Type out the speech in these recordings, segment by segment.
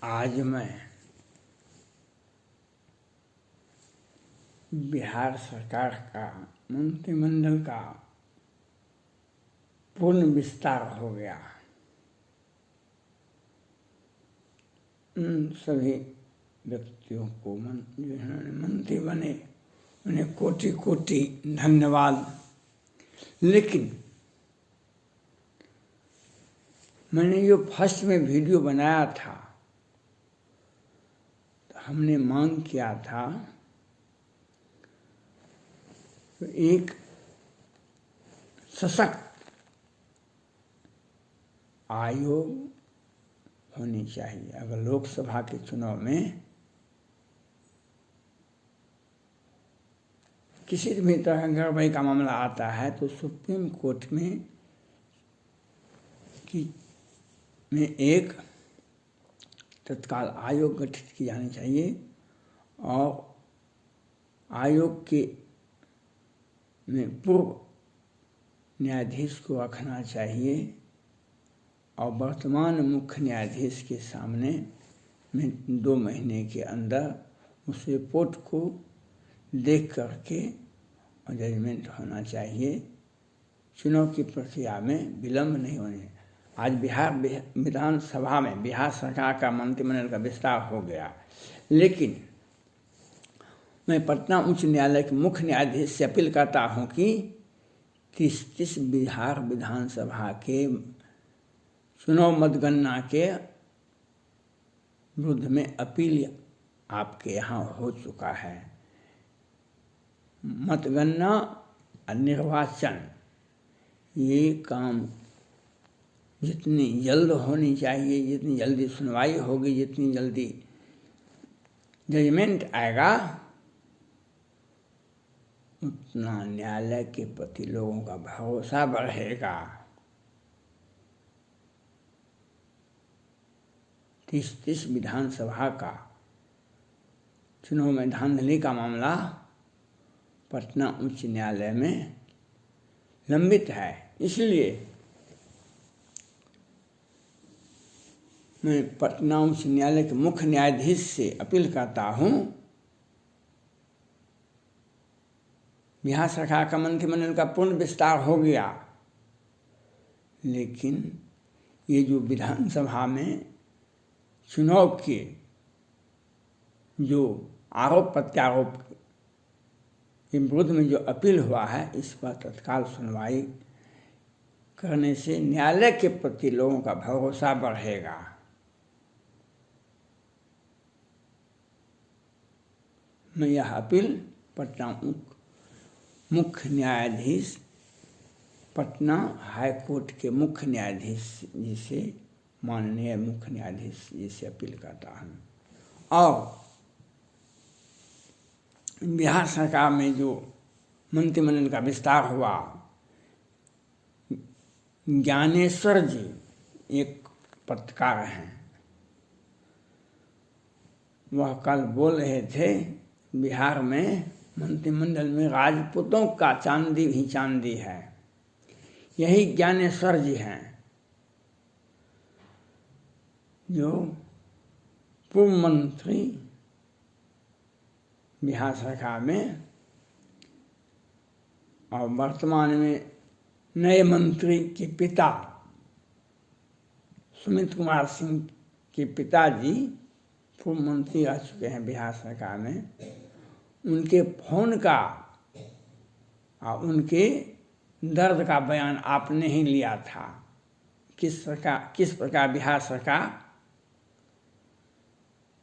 आज मैं बिहार सरकार का मंत्रिमंडल का पूर्ण विस्तार हो गया। उन सभी व्यक्तियों को जिन्होंने मंत्री बने उन्हें कोटि कोटि धन्यवाद। लेकिन मैंने जो फर्स्ट में वीडियो बनाया था तो हमने मांग किया था तो एक सशक्त आयोग होनी चाहिए। अगर लोकसभा के चुनाव में किसी भी तरह का गड़बड़ी का मामला आता है तो सुप्रीम कोर्ट में एक तत्काल आयोग गठित की जानी चाहिए और आयोग के में पूर्व न्यायाधीश को रखना चाहिए और वर्तमान मुख्य न्यायाधीश के सामने में 2 महीने के अंदर उस रिपोर्ट को देख करके और जजमेंट होना चाहिए। चुनाव की प्रक्रिया में विलंब नहीं होने। आज बिहार विधानसभा में बिहार सरकार का मंत्रिमंडल का विस्तार हो गया, लेकिन मैं पटना उच्च न्यायालय के मुख्य न्यायाधीश से अपील करता हूं कि 30 बिहार विधानसभा के चुनाव मतगणना के विरुद्ध में अपील आपके यहाँ हो चुका है। मतगणना और निर्वाचन ये काम जितनी जल्द होनी चाहिए, जितनी जल्दी सुनवाई होगी, जितनी जल्दी जजमेंट आएगा, उतना न्यायालय के प्रति लोगों का भरोसा बढ़ेगा। 30 विधानसभा का चुनाव में धांधली का मामला पटना उच्च न्यायालय में लंबित है। इसलिए मैं पटना उच्च न्यायालय के मुख्य न्यायाधीश से अपील करता हूं, बिहार सरकार का मंत्रिमंडल का पूर्ण विस्तार हो गया, लेकिन ये जो विधानसभा में चुनाव के जो आरोप प्रत्यारोप के विरुद्ध में जो अपील हुआ है, इस पर तत्काल सुनवाई करने से न्यायालय के प्रति लोगों का भरोसा बढ़ेगा। मैं यह अपील पटना मुख्य न्यायाधीश, पटना हाई कोर्ट के मुख्य न्यायाधीश जी से, माननीय मुख्य न्यायाधीश जी से अपील करता हूँ। और बिहार सरकार में जो मंत्रिमंडल का विस्तार हुआ, ज्ञानेश्वर जी एक पत्रकार हैं, वह कल बोल रहे थे बिहार में मंत्रिमंडल में राजपूतों का चांदी ही चांदी है। यही ज्ञानेश्वर जी हैं जो पूर्व मंत्री बिहार सरकार में और वर्तमान में नए मंत्री के पिता सुमित कुमार सिंह के पिताजी पूर्व मंत्री रह चुके हैं बिहार सरकार में। उनके फोन का और उनके दर्द का बयान आपने ही लिया था। किस प्रकार बिहार सरकार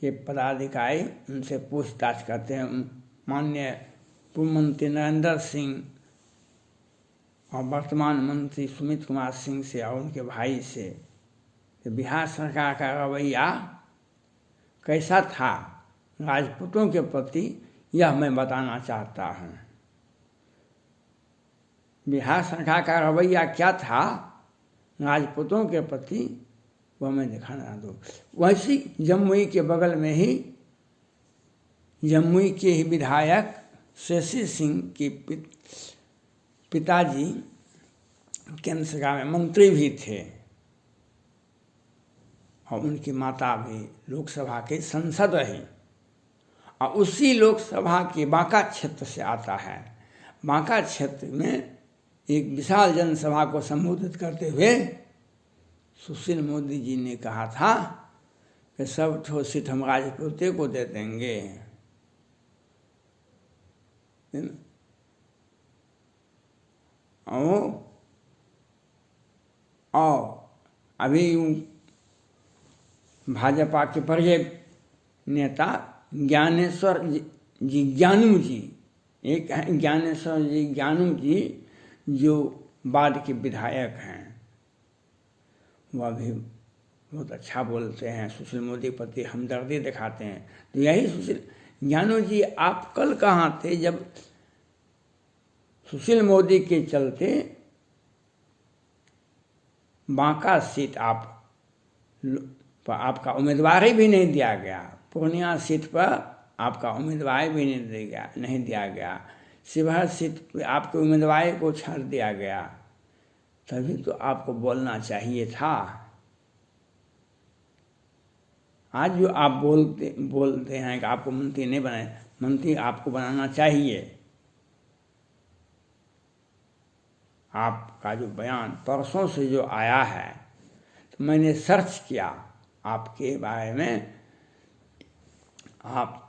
के पदाधिकारी उनसे पूछताछ करते हैं। माननीय पूर्व मंत्री नरेंद्र सिंह और वर्तमान मंत्री सुमित कुमार सिंह से और उनके भाई से बिहार सरकार का रवैया कैसा था राजपूतों के प्रति, यह मैं बताना चाहता हूँ। बिहार सरकार का रवैया क्या था राजपूतों के प्रति, वह मैं दिखाना दूँ। वैसी जमुई के बगल में ही जमुई के ही विधायक शशि सिंह के पिताजी केंद्र सरकार में मंत्री भी थे। और उनकी माता भी लोकसभा के सांसद रही। और उसी लोकसभा के बांका क्षेत्र से आता है। बांका क्षेत्र में एक विशाल जनसभा को संबोधित करते हुए सुशील मोदी जी ने कहा था कि सब ठो सीट हम राजपूते को दे देंगे। और अभी भाजपा के बड़े नेता ज्ञानेश्वर जी ज्ञानू जी, एक हैं ज्ञानेश्वर जी ज्ञानू जी जो बाद के विधायक हैं, वह भी बहुत अच्छा बोलते हैं, सुशील मोदी के प्रति हमदर्दी दिखाते हैं। तो यही सुशील ज्ञानू जी, आप कल कहाँ थे जब सुशील मोदी के चलते बांका सीट आपका उम्मीदवार ही भी नहीं दिया गया, पूर्णिया सीट पर आपका उम्मीदवार भी नहीं दिया गया, शिवहर सीट पर आपके उम्मीदवार को छाड़ दिया गया। तभी तो आपको बोलना चाहिए था। आज जो आप बोलते हैं कि आपको मंत्री नहीं बनाए, मंत्री आपको बनाना चाहिए। आपका जो बयान परसों से जो आया है, तो मैंने सर्च किया आपके बारे में। आप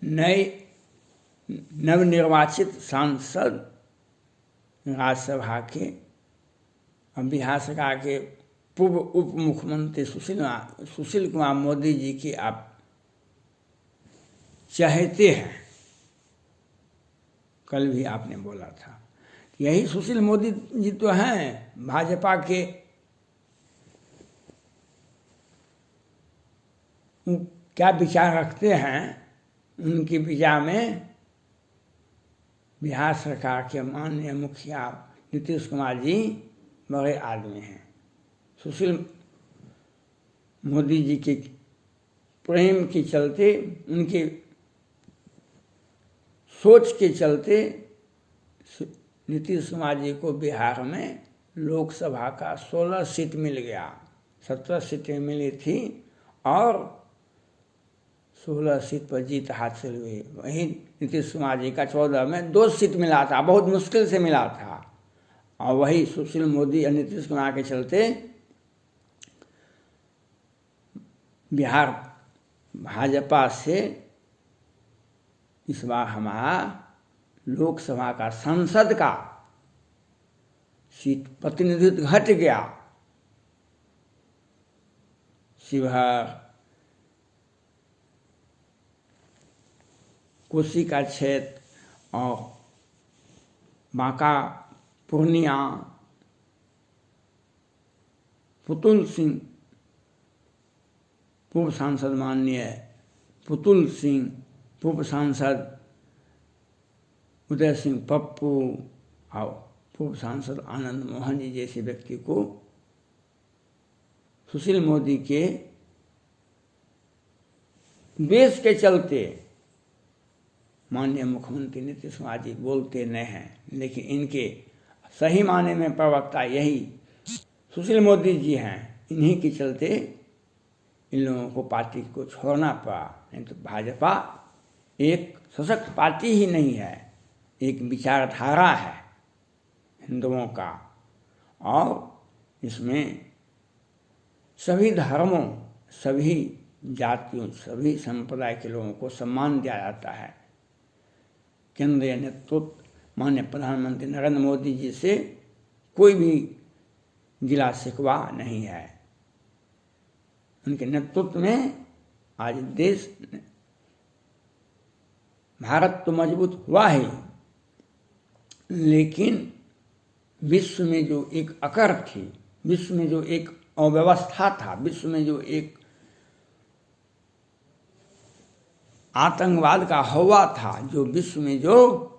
नए नवनिर्वाचित सांसद राज्यसभा के बिहार सरकार के पूर्व उप मुख्यमंत्री सुशील कुमार मोदी जी की आप चाहते हैं। कल भी आपने बोला था। यही सुशील मोदी जी तो हैं भाजपा के क्या विचार रखते हैं, उनके विचार में बिहार सरकार के माननीय मुखिया नीतीश कुमार जी बड़े आदमी हैं। सुशील मोदी जी के प्रेम के चलते, उनके सोच के चलते नीतीश कुमार जी को बिहार में लोकसभा का 16 सीट मिल गया। 17 सीटें मिली थी और 16 सीट पर जीत हासिल हुई। वहीं नीतीश कुमार जी का 14 में 2 सीट मिला था, बहुत मुश्किल से मिला था। और वही सुशील मोदी और नीतीश कुमार के चलते बिहार भाजपा से इस बार हमारा लोकसभा का संसद का सीट प्रतिनिधित्व घट गया। शिवहर, कोसी का क्षेत्र और बांका, पूर्णिया, पुतुल सिंह पूर्व सांसद, माननीय पुतुल सिंह पूर्व सांसद, उदय सिंह पप्पू और पूर्व सांसद आनंद मोहन जी जैसे व्यक्ति को सुशील मोदी के देश के चलते माननीय मुख्यमंत्री नीतीश कुमार जी बोलते नहीं हैं, लेकिन इनके सही माने में प्रवक्ता यही सुशील मोदी जी हैं। इन्हीं के चलते इन लोगों को पार्टी को छोड़ना पड़ा। नहीं तो भाजपा एक सशक्त पार्टी ही नहीं है, एक विचारधारा है हिंदुओं का, और इसमें सभी धर्मों, सभी जातियों, सभी संप्रदाय के लोगों को सम्मान दिया जाता है। केंद्रीय नेतृत्व माननीय प्रधानमंत्री नरेंद्र मोदी जी से कोई भी गिला शिकवा नहीं है। उनके नेतृत्व में आज देश, भारत तो मजबूत हुआ ही, लेकिन विश्व में जो एक अकड़ थी, विश्व में जो एक अव्यवस्था था, विश्व में जो एक आतंकवाद का हवा था, जो विश्व में जो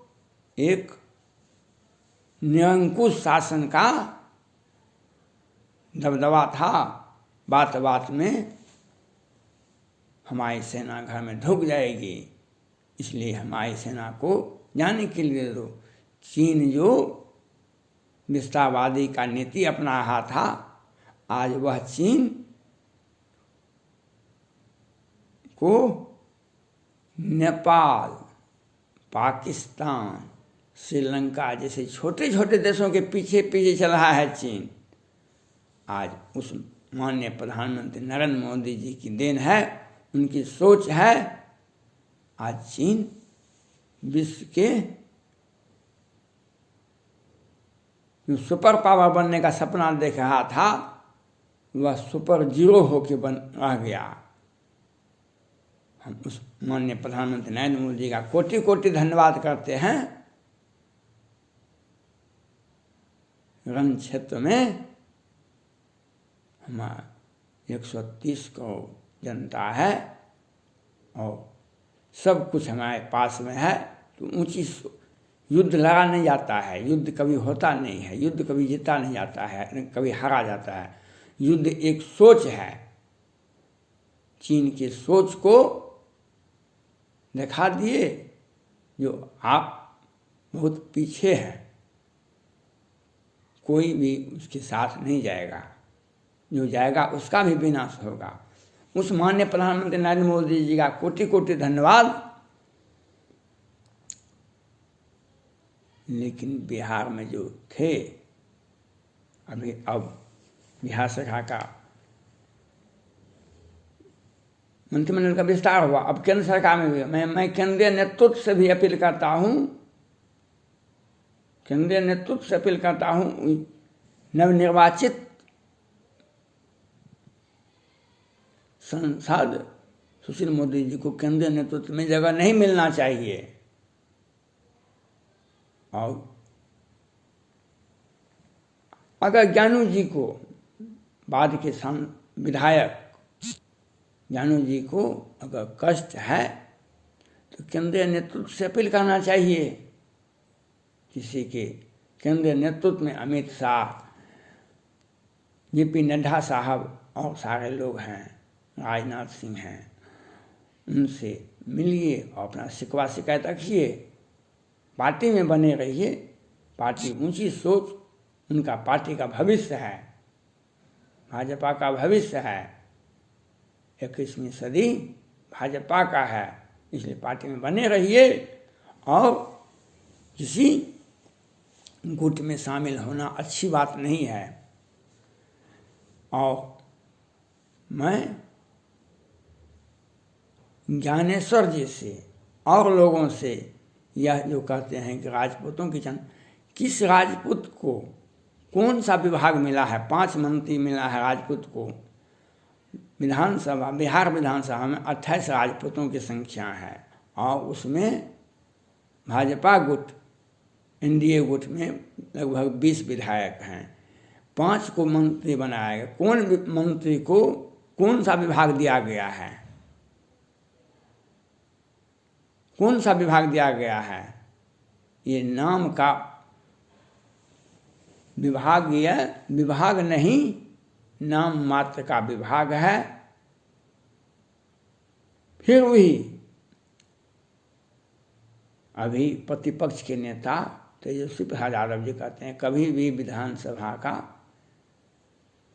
एक निरंकुश शासन का दबदबा था, बात बात में हमारी सेना घर में ढुक जाएगी, इसलिए हमारी सेना को जाने के लिए दो। चीन जो विस्तारवादी का नीति अपना रहा था, आज वह चीन को नेपाल, पाकिस्तान, श्रीलंका जैसे छोटे छोटे देशों के पीछे पीछे चल रहा है चीन। आज उस माननीय प्रधानमंत्री नरेंद्र मोदी जी की देन है, उनकी सोच है। आज चीन विश्व के जो सुपर पावर बनने का सपना देख रहा था, वह सुपर जीरो होके रह गया। हम उस माननीय प्रधानमंत्री नरेंद्र मोदी जी का कोटि कोटि धन्यवाद करते हैं। रण क्षेत्र में हमारा 130 करोड़ जनता है और सब कुछ हमारे पास में है, तो ऊंची युद्ध लड़ा नहीं जाता है, युद्ध कभी होता नहीं है, युद्ध कभी जीता नहीं जाता है, कभी हारा जाता है। युद्ध एक सोच है। चीन की सोच को दिखा दिए, जो आप बहुत पीछे हैं, कोई भी उसके साथ नहीं जाएगा, जो जाएगा उसका भी विनाश होगा। उस माननीय प्रधानमंत्री नरेंद्र मोदी जी का कोटि कोटि धन्यवाद। लेकिन बिहार में जो थे, अब बिहार सरकार का मंत्रिमंडल का विस्तार हुआ, अब केंद्र सरकार में भी मैं केंद्रीय नेतृत्व से भी अपील करता हूँ, केंद्रीय नेतृत्व से अपील करता हूँ, नवनिर्वाचित सांसद सुशील मोदी जी को केंद्रीय नेतृत्व में जगह नहीं मिलना चाहिए। और अगर ज्ञानू जी को, बाद के विधायक ज्ञानू जी को अगर कष्ट है, तो केंद्रीय नेतृत्व से अपील करना चाहिए। किसी के केंद्रीय नेतृत्व में अमित शाह, जेपी नड्डा साहब और सारे लोग हैं, राजनाथ सिंह हैं, उनसे मिलिए और अपना शिकवा शिकायत रखिए। पार्टी में बने रहिए, पार्टी ऊंची सोच, उनका पार्टी का भविष्य है, भाजपा का भविष्य है, 21वीं सदी भाजपा का है, इसलिए पार्टी में बने रहिए। और किसी गुट में शामिल होना अच्छी बात नहीं है। और मैं ज्ञानेश्वर जी से और लोगों से यह जो कहते हैं कि राजपूतों की किस राजपूत को कौन सा विभाग मिला है? 5 मंत्री मिला है राजपूत को। विधानसभा, बिहार विधानसभा में 28 राजपूतों की संख्या है और उसमें भाजपा गुट, एनडीए गुट में लगभग 20 विधायक हैं। 5 को मंत्री बनाया गया। कौन मंत्री को कौन सा विभाग दिया गया है? कौन सा विभाग दिया गया है? ये नाम का विभाग, यह विभाग नहीं, नाम मात्र का विभाग है। फिर भी अभी प्रतिपक्ष के नेता तेजस्वी प्रसाद यादव जी कहते हैं कभी भी विधानसभा का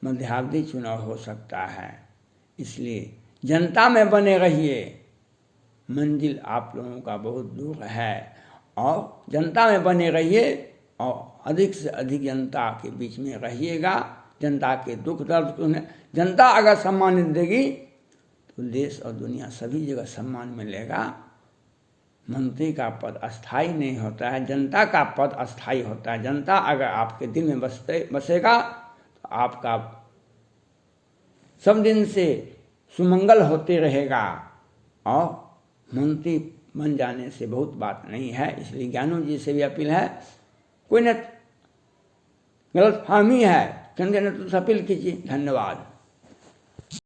मध्यावधि चुनाव हो सकता है, इसलिए जनता में बने रहिए। मंजिल आप लोगों का बहुत दूर है और जनता में बने रहिए और अधिक से अधिक जनता के बीच में रहिएगा। जनता के दुख दर्द को जनता अगर सम्मानित देगी तो देश और दुनिया सभी जगह सम्मान मिलेगा। मंत्री का पद अस्थाई नहीं होता है, जनता का पद अस्थाई होता है। जनता अगर आपके दिल में बसेगा तो आपका सब दिन से सुमंगल होते रहेगा और मंत्री बन जाने से बहुत बात नहीं है। इसलिए ज्ञानू जी से भी अपील है, कोई न गलतफहमी है, केंद्रीय नेतृत्व से अपील कीजिए। धन्यवाद।